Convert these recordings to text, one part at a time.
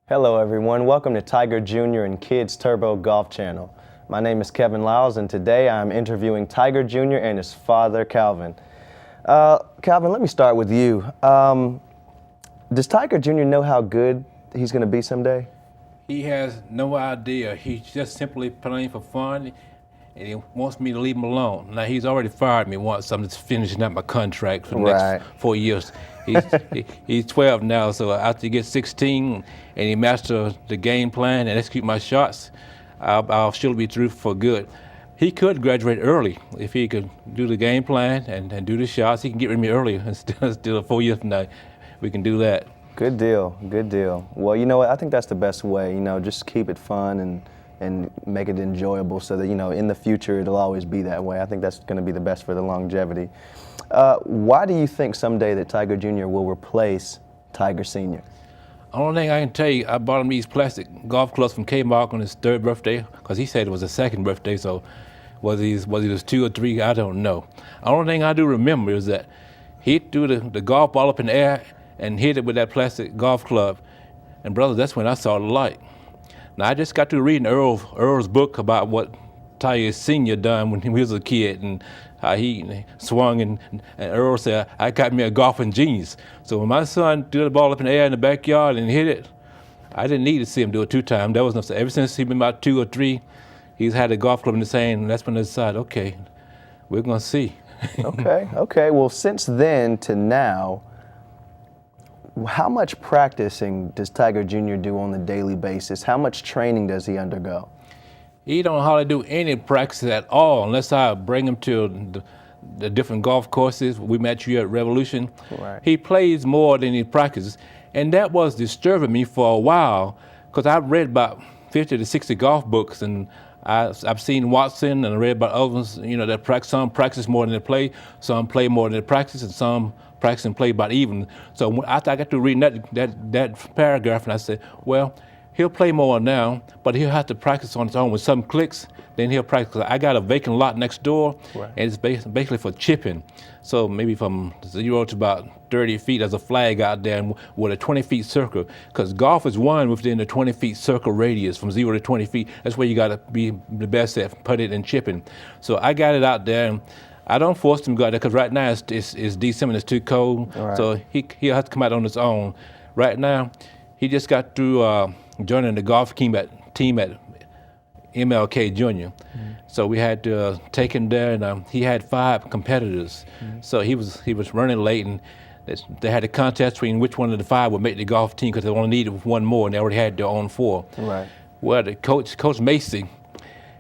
Hello everyone, welcome to Tiger Jr. and Kids Turbo Golf Channel. My name is Kevin Lyles and today I'm interviewing Tiger Jr. and his father Calvin. Calvin, let me start with you. Does Tiger Jr. know how good he's going to be someday? He has no idea. He's just simply playing for fun, and he wants me to leave him alone. Now, he's already fired me once. I'm just finishing up my contract for the next 4 years. He's 12 now, so after he gets 16 and he masters the game plan and execute my shots, I'll surely be through for good. He could graduate early if he could do the game plan and do the shots. He can get rid of me early instead of 4 years from now. We can do that. Good deal, good deal. Well, you know what, I think that's the best way, just keep it fun and make it enjoyable so that, in the future it'll always be that way. I think that's going to be the best for the longevity. Why do you think someday that Tiger Jr. will replace Tiger Sr.? Only thing I can tell you, I bought him these plastic golf clubs from Kmart on his 3rd birthday, because he said it was his 2nd birthday, so whether he was 2 or 3, I don't know. The only thing I do remember is that he threw the golf ball up in the air and hit it with that plastic golf club. And brother, that's when I saw the light. Now, I just got to reading Earl's book about what Tiger Sr. done when he was a kid and how he swung, and Earl said, I got me a golfing genius. So when my son threw the ball up in the air in the backyard and hit it, I didn't need to see him do it 2 times. That was enough. Ever since he's been about 2 or 3, he's had a golf club in his hand, and that's when I decided, okay, we're gonna see. Okay. Well, since then to now, how much practicing does Tiger Jr. do on a daily basis? How much training does he undergo? He don't hardly do any practice at all unless I bring him to the different golf courses. We met you at Revolution. Right. He plays more than he practices. And that was disturbing me for a while because I've read about 50 to 60 golf books, and I've seen Watson and I read about others, that practice. Some practice more than they play, some play more than they practice, and some practice and play about even. So after I got to reading that paragraph, and I said, well, he'll play more now, but he'll have to practice on his own. When something clicks, then he'll practice. I got a vacant lot next door, right, and it's basically for chipping. So maybe from 0 to about 30 feet, there's a flag out there with a 20-feet circle, because golf is won within the 20-feet circle radius from 0 to 20 feet. That's where you got to be the best at putting and chipping. So I got it out there, and I don't force him to go out there, because right now it's December, it's too cold, right, so he'll have to come out on his own. Right now, he just got through joining the golf team at MLK Jr. So we had to take him there, and he had 5 competitors. So he was running late, and they had a contest between which one of the 5 would make the golf team, because they only needed 1 more, and they already had their own 4. Right. Well, the Coach Macy,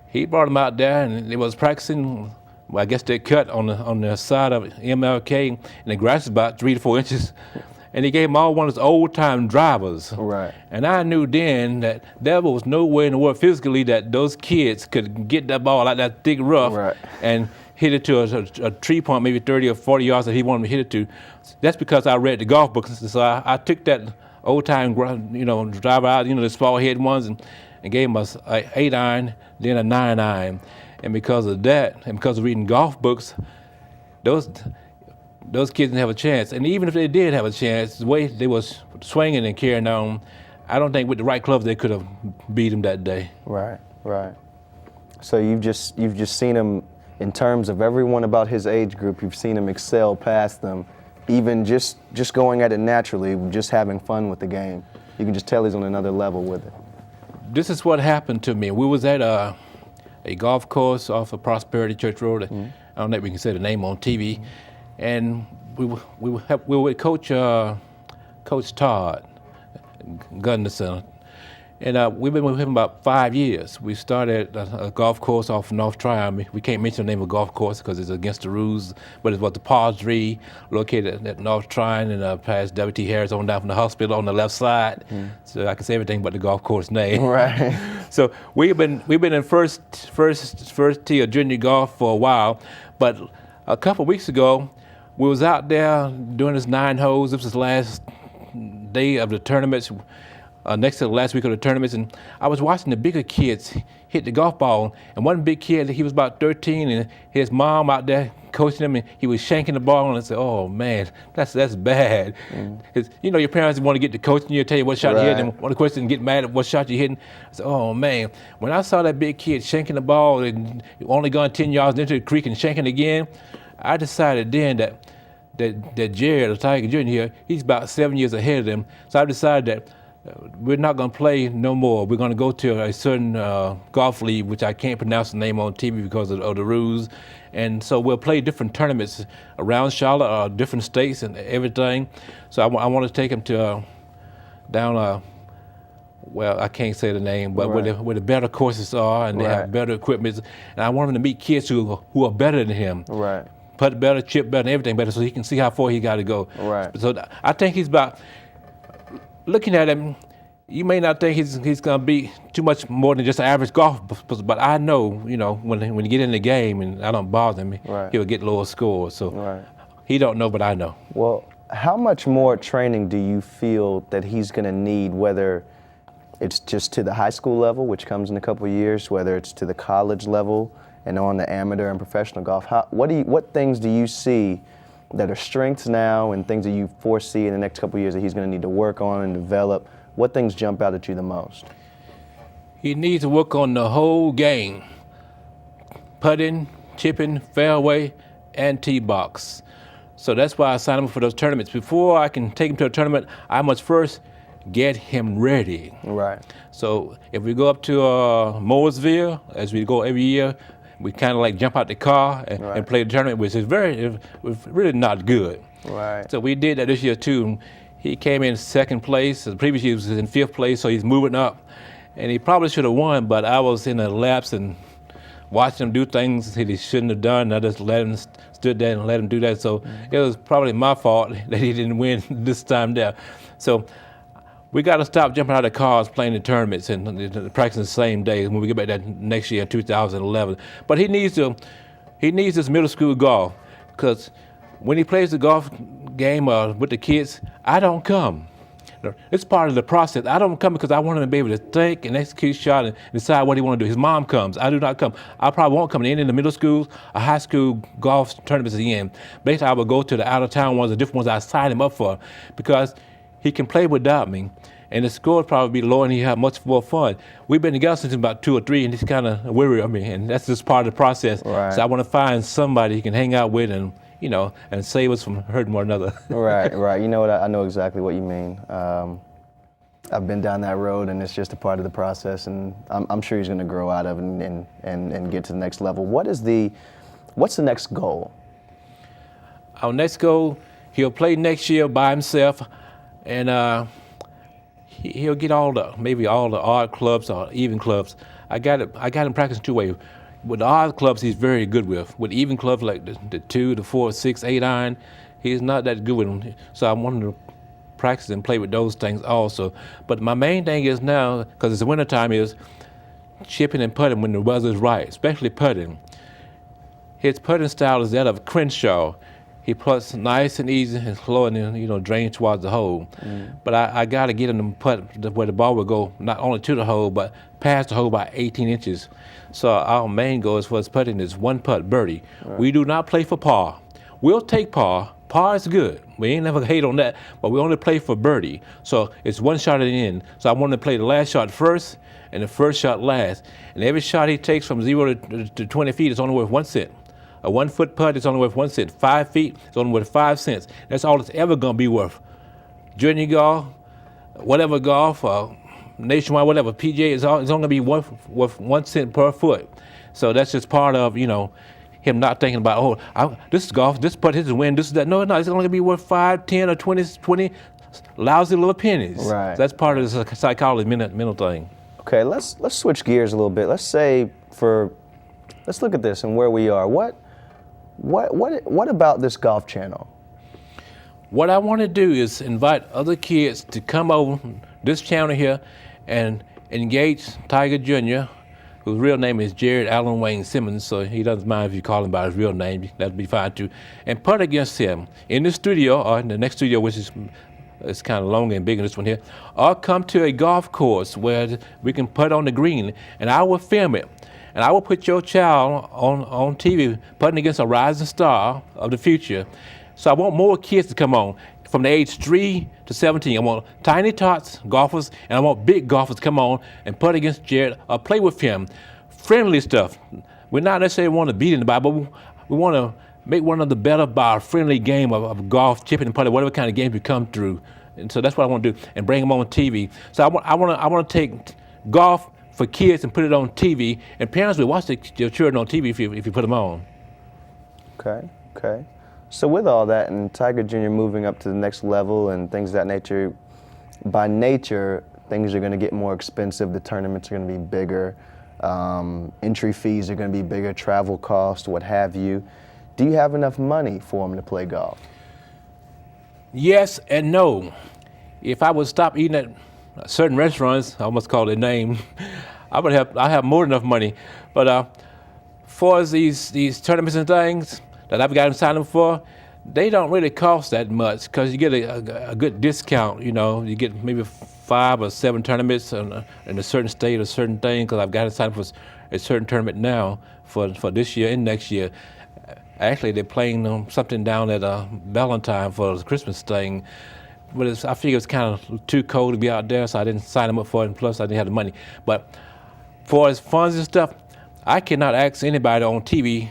he brought him out there, and they was practicing. Well, I guess they cut on the side of MLK, and the grass is about 3 to 4 inches. And he gave them all one of his old-time drivers. Right. And I knew then that there was no way in the world physically that those kids could get that ball out that thick rough, right, and hit it to a tree point, maybe 30 or 40 yards that he wanted to hit it to. That's because I read the golf books. So I took that old-time, driver out, the small head ones, and gave him a 8-iron, then a 9-iron. And because of that, and because of reading golf books, those kids didn't have a chance. And even if they did have a chance, the way they was swinging and carrying on, I don't think with the right clubs they could have beat him that day. Right. So you've just seen him, in terms of everyone about his age group, you've seen him excel past them, even just going at it naturally, just having fun with the game. You can just tell he's on another level with it. This is what happened to me. We was at a golf course off of Prosperity Church Road. I don't know if we can say the name on TV. And we were with Coach Todd Gunderson, and we've been with him about 5 years. We started a golf course off North Tryon. We can't mention the name of the golf course because it's against the rules, but it was the Padre, located at North Tryon and past W.T. Harris on down from the hospital on the left side. So I can say everything but the golf course name. Right. So we've been in first tier junior golf for a while, but a couple of weeks ago, we was out there doing this 9 holes. This was the last day of the tournaments. next to the last week of the tournaments, and I was watching the bigger kids hit the golf ball. And one big kid, he was about 13, and his mom out there coaching him, and he was shanking the ball. And I said, "Oh man, that's bad." You know, your parents want to get the coaching you, tell you what shot you hit, and want to question and get mad at what shot you hitting. I said, "Oh man," when I saw that big kid shanking the ball and only gone 10 yards into the creek and shanking again, I decided then that Jared, the Tiger Jr. here, he's about 7 years ahead of them. So I decided that we're not going to play no more. We're going to go to a certain golf league, which I can't pronounce the name on TV because of the rules. And so we'll play different tournaments around Charlotte, different states and everything. So I want to take him to down, well, I can't say the name, but where the better courses are and they have better equipment. And I want him to meet kids who are better than him. Right. Putt better, chip better, and everything better, so he can see how far he got to go. Right. So I think he's about, looking at him, you may not think he's going to be too much more than just an average golf, but I know, you know, when you get in the game and I don't bother him, he'll get lower scores. So he don't know, but I know. Well, how much more training do you feel that he's going to need, whether it's just to the high school level, which comes in a couple of years, whether it's to the college level and on the amateur and professional golf? What things do you see that are strengths now and things that you foresee in the next couple of years that he's going to need to work on and develop? What things jump out at you the most? He needs to work on the whole game: putting, chipping, fairway, and tee box. So that's why I signed him for those tournaments. Before I can take him to a tournament, I must first get him ready. Right. So if we go up to Mooresville, as we go every year, we kind of like jump out the car and play the tournament, which is really not good. Right. So we did that this year too. He came in second place. The previous year he was in fifth place, so he's moving up. And he probably should have won, but I was in the laps and watching him do things that he shouldn't have done. I just stood there and let him do that. So it was probably my fault that he didn't win this time there. So we got to stop jumping out of cars playing the tournaments and practicing the same day when we get back that next year in 2011. But he needs this middle school golf, because when he plays the golf game with the kids, I don't come. It's part of the process. I don't come because I want him to be able to think and execute shot and decide what he want to do. His mom comes. I do not come. I probably won't come in the middle schools or high school golf tournaments at the end. Basically, I would go to the out-of-town ones, the different ones I signed him up for, because he can play without me, and the score would probably be low and he have much more fun. We've been together since about 2 or 3, and he's kind of weary of me, and that's just part of the process. Right. So I want to find somebody he can hang out with and, you know, and save us from hurting one another. Right. You know what? I know exactly what you mean. I've been down that road, and it's just a part of the process, and I'm sure he's going to grow out of it and get to the next level. What's the next goal? Our next goal, he'll play next year by himself, and he'll get maybe all the odd clubs or even clubs. I got him practicing 2 ways. With the odd clubs, he's very good with. With even clubs like the 2, the 4, 6, 8 iron, he's not that good with them. So I want him to practice and play with those things also. But my main thing is now, because it's the wintertime, is chipping and putting when the weather's right, especially putting. His putting style is that of Crenshaw. He puts nice and easy and slow and then, you know, drain towards the hole. But I got to get him to putt where the ball will go, not only to the hole, but past the hole by 18 inches. So our main goal is for his putting is 1 putt birdie. Right. We do not play for par. We'll take par. Par is good. We ain't never hate on that, but we only play for birdie. So it's 1 shot at the end. So I want to play the last shot first and the first shot last. And every shot he takes from 0 to 20 feet is only worth 1 cent. A 1 foot putt is only worth 1 cent. 5 feet is only worth 5 cents. That's all it's ever going to be worth. Junior golf, whatever golf, nationwide, whatever, PGA, it's only going to be worth 1 cent per foot. So that's just part of, you know, him not thinking about, this is golf, this putt, his win, this is that. No, it's only going to be worth 5, 10, or 20 lousy little pennies. Right. So that's part of the psychology, mental thing. Okay, let's switch gears a little bit. Let's look at this and where we are. What about this golf channel? What I want to do is invite other kids to come over this channel here and engage Tiger Jr., whose real name is Jared Allen Wayne Simmons, so he doesn't mind if you call him by his real name. That'd be fine too. And putt against him in the studio or in the next studio, which is It's kind of longer and bigger than this one here. Or come to a golf course where we can putt on the green, and I will film it. And I will put your child on TV putting against a rising star of the future. So I want more kids to come on from the age 3 to 17. I want tiny tots golfers, and I want big golfers to come on and putt against Jared or play with him. Friendly stuff. We're not necessarily want to beat anybody, but we want to make one another better by a friendly game of golf, chipping and putting, whatever kind of games we come through. And so that's what I want to do, and bring them on TV. So I want to take golf for kids and put it on TV, and parents will watch their children on TV if you put them on. Okay. So with all that and Tiger Jr. moving up to the next level and things of that nature, by nature, things are going to get more expensive. The tournaments are going to be bigger. Entry fees are going to be bigger, travel costs, what have you. Do you have enough money for him to play golf? Yes and no. If I would stop eating at certain restaurants, I almost call their name, I have more than enough money. But for these tournaments and things that I've gotten signed up for, they don't really cost that much because you get a good discount. You get maybe 5 or 7 tournaments in a certain state or certain thing, because I've got to sign up for a certain tournament now for this year and next year. Actually, they're playing something down at Valentine for the Christmas thing. But I figured it's kind of too cold to be out there, so I didn't sign them up for it, and plus I didn't have the money. But for as funds and stuff, I cannot ask anybody on TV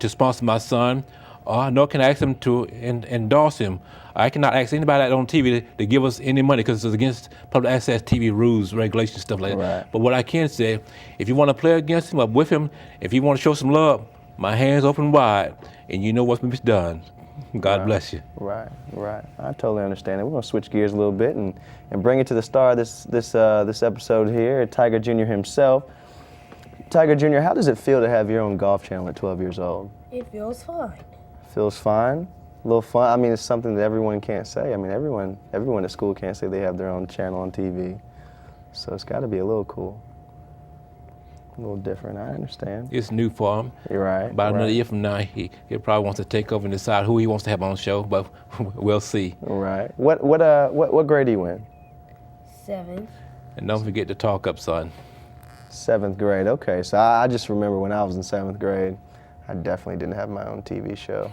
to sponsor my son, or nor can I ask them to endorse him. I cannot ask anybody on TV to give us any money because it's against public access TV rules, regulations, stuff like that. Right. But what I can say, if you want to play against him or with him, if you want to show some love, my hands open wide, and you know what's been done. God bless you. Right. I totally understand it. We're going to switch gears a little bit and bring it to the star of this episode here, Tiger Jr. himself. Tiger Jr., how does it feel to have your own golf channel at 12 years old? It feels fine. Feels fine? A little fun? I mean, it's something that everyone can't say. I mean, everyone at school can't say they have their own channel on TV. So it's got to be a little cool. A little different, I understand. It's new for him. You're right. About another year from now, he probably wants to take over and decide who he wants to have on the show, but we'll see. Right. What grade do you in? 7. And don't forget to talk up, son. 7th grade. Okay, so I just remember when I was in 7th grade, I definitely didn't have my own TV show.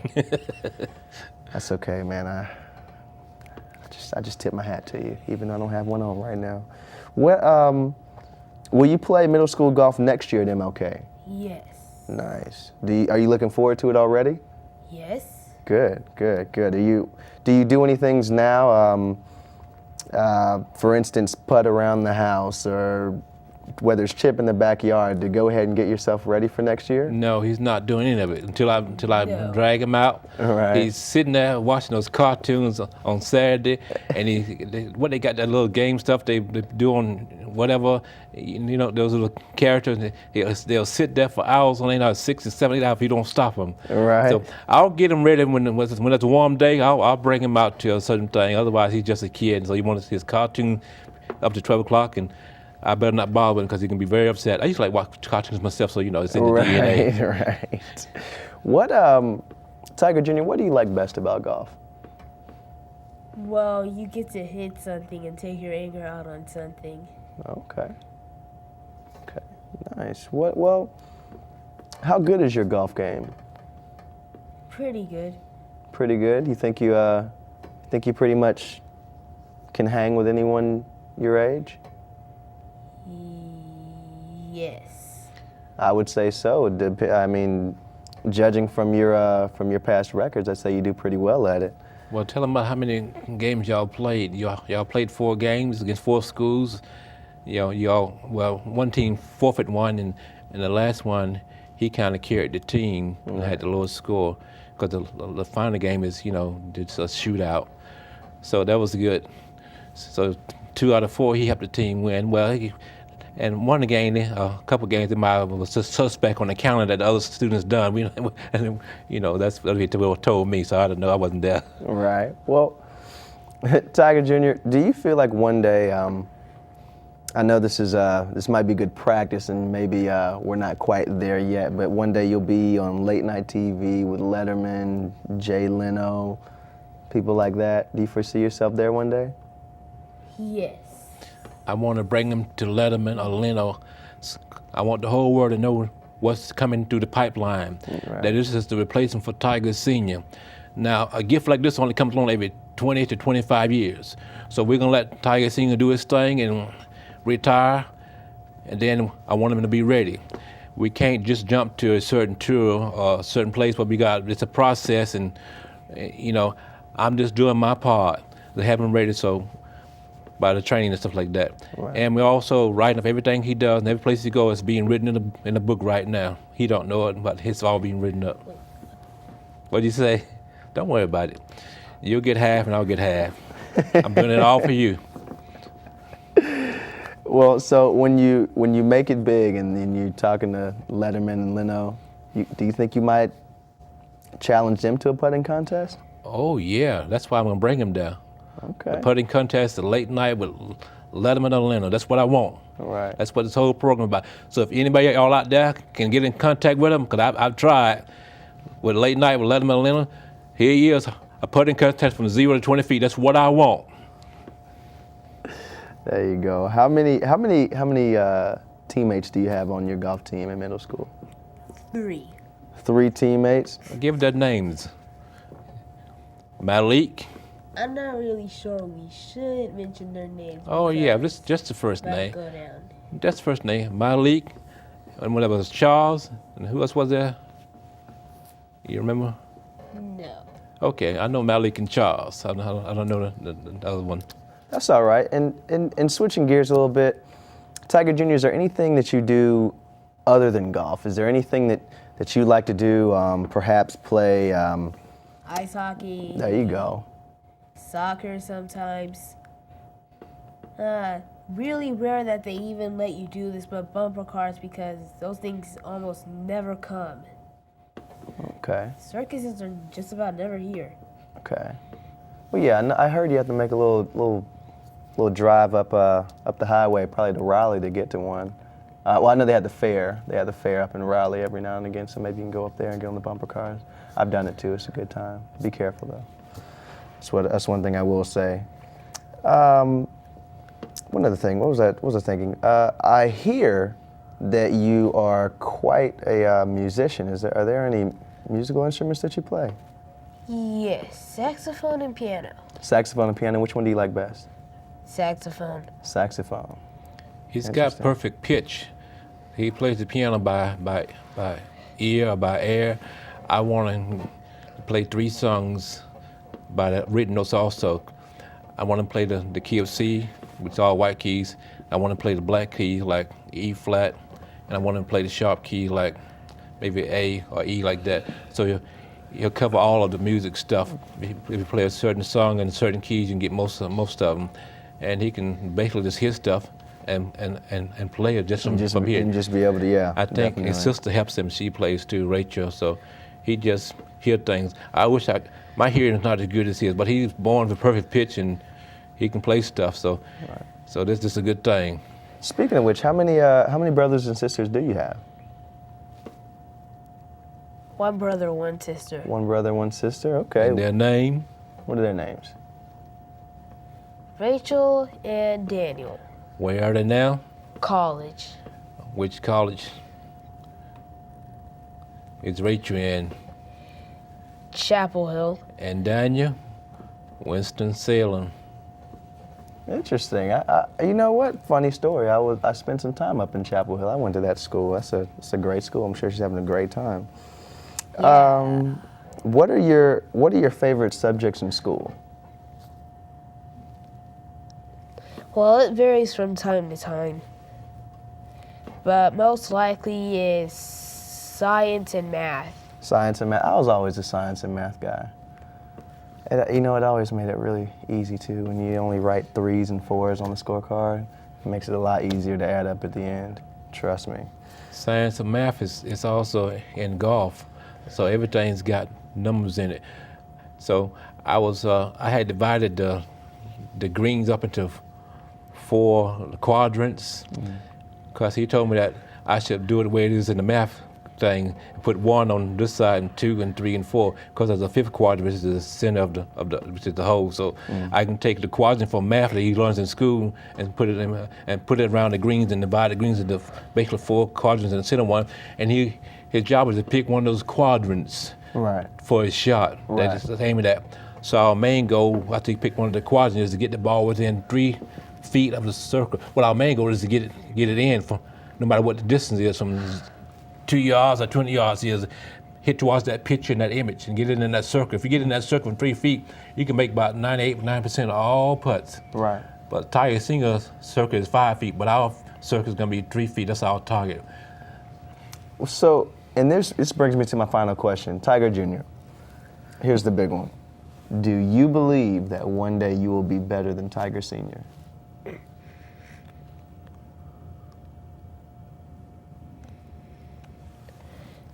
That's okay, man. I just tip my hat to you, even though I don't have one on right now. Will you play middle school golf next year at MLK? Yes. Nice. Are you looking forward to it already? Yes. Good. Do you do any things now? For instance, putt around the house, or whether it's chip in the backyard, to go ahead and get yourself ready for next year? No, he's not doing any of it until I No. drag him out. Right. He's sitting there watching those cartoons on Saturday, and they got that little game stuff they do on whatever, those little characters. They'll sit there for hours on 8 hours, 6 and 7, 8 hours if you don't stop them. Right. So I'll get him ready when it's a warm day. I'll bring him out to a certain thing. Otherwise, he's just a kid, so he wants his cartoon up to 12 o'clock, and I better not bother him because he can be very upset. I used to like watch cartoons myself, so it's in the DNA. Right. What, Tiger Jr., what do you like best about golf? Well, you get to hit something and take your anger out on something. Okay, nice. Well, how good is your golf game? Pretty good. Pretty good? You think you pretty much can hang with anyone your age? Yes. I would say so. I mean, judging from your past records, I'd say you do pretty well at it. Well, tell them about how many games y'all played. Y'all played 4 games against 4 schools. One team forfeit one, and the last one, he kind of carried the team and had the lowest score, because the final game is, it's a shootout. So that was good. So 2 out of 4, he helped the team win. Well, and one game, a couple games, they might was a suspect on the calendar that the other students done. That's what they told me, so I don't know. I wasn't there. Right. Well, Tiger Jr., do you feel like one day, I know this might be good practice, and maybe we're not quite there yet, but one day you'll be on late night TV with Letterman, Leno, people like that. Do you foresee yourself there one day? Yes. I want to bring them to Letterman or Leno. I want the whole world to know what's coming through the pipeline. Right. That this is the replacement for Tiger Sr. Now, a gift like this only comes along every 20 to 25 years. So we're going to let Tiger Sr. do his thing and retire, and then I want him to be ready. We can't just jump to a certain tour or a certain place, but it's a process, and I'm just doing my part to have him ready, so by the training and stuff like that. Right. And we're also writing up everything he does, and every place he goes is being written in the book right now. He don't know it, but it's all being written up. What'd you say? Don't worry about it. You'll get half and I'll get half. I'm doing it all for you. Well, so when you make it big and then you're talking to Letterman and Leno, do you think you might challenge them to a putting contest? Oh yeah, that's why I'm gonna bring him down. Okay. The putting contest, the late night with Letterman or Leno. That's what I want. All right. That's what this whole program is about. So if anybody all out there can get in contact with him, because I've tried with late night with Letterman or Leno, here he is, a putting contest from 0 to 20 feet. That's what I want. There you go. How many teammates do you have on your golf team in middle school? 3. 3 teammates. Give their names. Malik. I'm not really sure we should mention their names. Oh yeah, because just the first that'll name. go down. That's the first name. Malik, and whatever was Charles, and who else was there? You remember? No. Okay, I know Malik and Charles. I don't know the other one. That's all right. And switching gears a little bit, Tiger Jr., is there anything that you do other than golf? Is there anything that you like to do, perhaps play? Ice hockey. There you go. Soccer sometimes. Really rare that they even let you do this, but bumper cars, because those things almost never come. Okay. Circuses are just about never here. Okay. Well, yeah, I heard you have to make a little drive up the highway, probably to Raleigh, to get to one. Well, I know they had the fair. They had the fair up in Raleigh every now and again, so maybe you can go up there and get on the bumper cars. I've done it too. It's a good time. Be careful though. That's one thing I will say. One other thing. What was I thinking? I hear that you are quite a musician. Are there any musical instruments that you play? Yes, saxophone and piano. Saxophone and piano. Which one do you like best? Saxophone. Saxophone. He's got Interesting. perfect pitch. He plays the piano by ear or by air. I want him to play 3 songs by the written notes also. I want him to play the key of C, which is all white keys. I want him to play the black key like E flat, and I want him to play the sharp key like maybe A or E like that. So he'll cover all of the music stuff. If you play a certain song in certain keys, you can get most of them. And he can basically just hear stuff and play it just from here. And just be able to, yeah. I think definitely. his sister helps him. She plays too, Rachel. So he just hear things. I wish my hearing is not as good as his, but he's born with perfect pitch and he can play stuff. So, Right. so this is a good thing. Speaking of which, how many brothers and sisters do you have? 1 brother, 1 sister. 1 brother, 1 sister. Okay. And their name? What are their names? Rachel and Daniel. Where are they now? College. Which college? It's Rachel Chapel Hill. and Daniel? Winston-Salem. Interesting. You know what? Funny story. I spent some time up in Chapel Hill. I went to that school. It's a great school. I'm sure she's having a great time. Yeah. What are your favorite subjects in school? Well, it varies from time to time, but most likely is science and math. Science and math. I was always a science and math guy. And, it always made it really easy too. When you only write 3s and 4s on the scorecard, it makes it a lot easier to add up at the end. Trust me. Science and math is also in golf, so everything's got numbers in it. So I had divided the greens up into 4 quadrants, because he told me that I should do it the way it is in the math thing, put 1 on this side and 2 and 3 and 4, because there's a 5th quadrant, which is the center of the which is the whole. So I can take the quadrant for math that he learns in school and put it around the greens and divide the greens into basically 4 quadrants and the center one. And his job is to pick one of those quadrants for his shot that he's aiming at. So our main goal, after he picked one of the quadrants, is to get the ball within 3 feet of the circle. Well, our main goal is to get it in, from no matter what the distance is, from 2 yards or 20 yards is, hit towards that picture and that image and get it in that circle. If you get in that circle from 3 feet, you can make about 98% of all putts. Right. But Tiger Senior's circle is 5 feet, but our circle is going to be 3 feet. That's our target. So, and this brings me to my final question. Tiger Jr., here's the big one. Do you believe that one day you will be better than Tiger Sr.?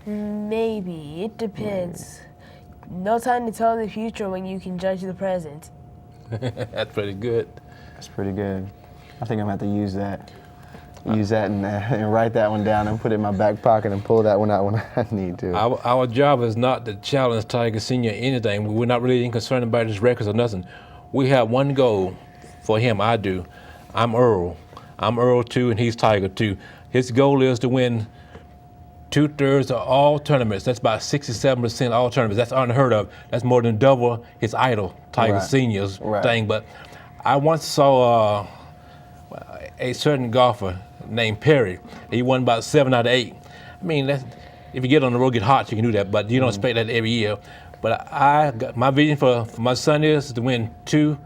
Maybe. It depends. No time to tell the future when you can judge the present. That's pretty good. That's pretty good. I think I'm going to have to use that. Use that and write that one down and put it in my back pocket and pull that one out when I need to. Our job is not to challenge Tiger Senior anything. We're not really concerned about his records or nothing. We have one goal for him. I do. I'm Earl. I'm Earl too, and he's Tiger too. His goal is to win 2/3 of all tournaments. That's about 67% of all tournaments. That's unheard of. That's more than double his idol, Tiger Senior's thing. But I once saw a certain golfer named Perry. He won about 7 out of 8. I mean, if you get on the road, get hot, you can do that, but you don't expect that every year. But I got my vision for my son is to win 2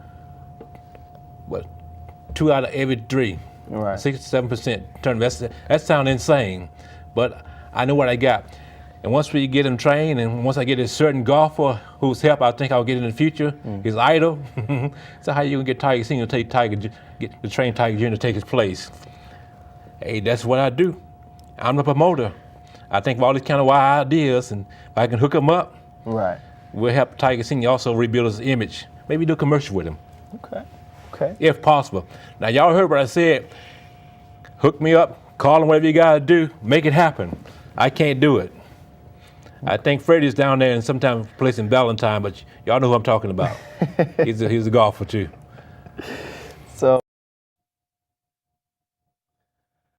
out of every 3. 67% tournament. That sounds insane, but I know what I got. And once we get him trained, and once I get a certain golfer whose help I think I'll get in the future, his idol. So how you gonna get Tiger Senior to take get the train Tiger Jr. to take his place? Hey, that's what I do. I'm the promoter. I think of all these kind of wild ideas, and if I can hook him up, we'll help Tiger Senior also rebuild his image. Maybe do a commercial with him. Okay. If possible. Now y'all heard what I said. Hook me up, call him, whatever you gotta do, make it happen. I can't do it. I think Freddie's down there and sometimes plays in Valentine, but y'all know who I'm talking about. He's a golfer too.